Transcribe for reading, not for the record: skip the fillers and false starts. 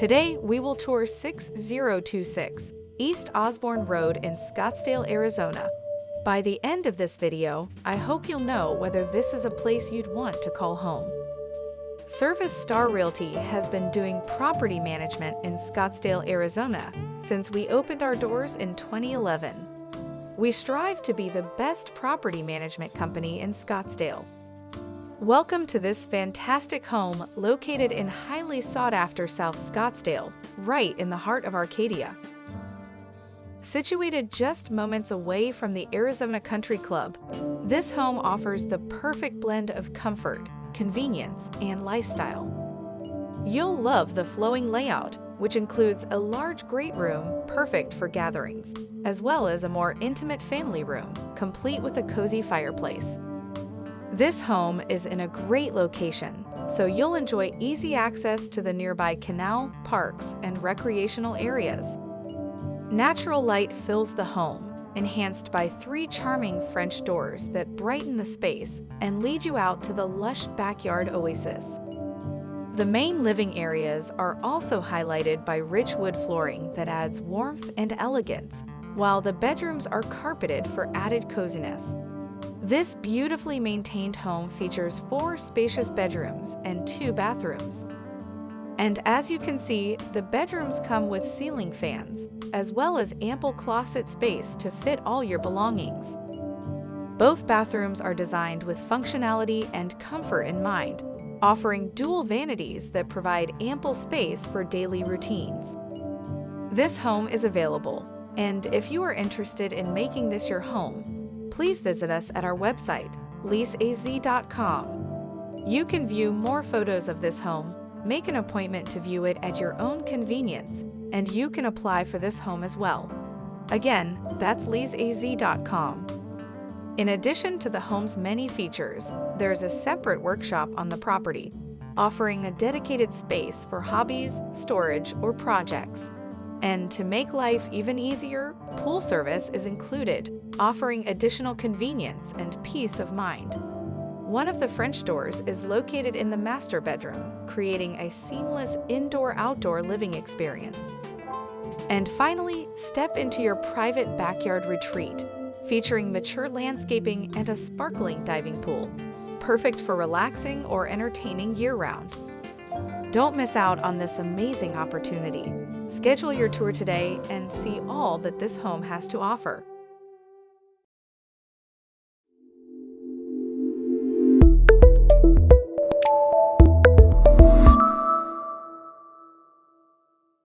Today, we will tour 6026 East Osborn Road in Scottsdale, Arizona. By the end of this video, I hope you'll know whether this is a place you'd want to call home. Service Star Realty has been doing property management in Scottsdale, Arizona since we opened our doors in 2011. We strive to be the best property management company in Scottsdale. Welcome to this fantastic home located in highly sought-after South Scottsdale, right in the heart of Arcadia. Situated just moments away from the Arizona Country Club, this home offers the perfect blend of comfort, convenience, and lifestyle. You'll love the flowing layout, which includes a large great room perfect for gatherings, as well as a more intimate family room, complete with a cozy fireplace. This home is in a great location, so you'll enjoy easy access to the nearby canal, parks, and recreational areas. Natural light fills the home, enhanced by 3 charming French doors that brighten the space and lead you out to the lush backyard oasis. The main living areas are also highlighted by rich wood flooring that adds warmth and elegance, while the bedrooms are carpeted for added coziness. This beautifully maintained home features 4 spacious bedrooms and 2 bathrooms. And as you can see, the bedrooms come with ceiling fans, as well as ample closet space to fit all your belongings. Both bathrooms are designed with functionality and comfort in mind, offering dual vanities that provide ample space for daily routines. This home is available, and if you are interested in making this your home, please visit us at our website, leaseaz.com. You can view more photos of this home, make an appointment to view it at your own convenience, and you can apply for this home as well. Again, that's leaseaz.com. In addition to the home's many features, there's a separate workshop on the property, offering a dedicated space for hobbies, storage, or projects. And to make life even easier, pool service is included, offering additional convenience and peace of mind. One of the French doors is located in the master bedroom, creating a seamless indoor-outdoor living experience. And finally, step into your private backyard retreat, featuring mature landscaping and a sparkling diving pool, perfect for relaxing or entertaining year-round. Don't miss out on this amazing opportunity. Schedule your tour today and see all that this home has to offer.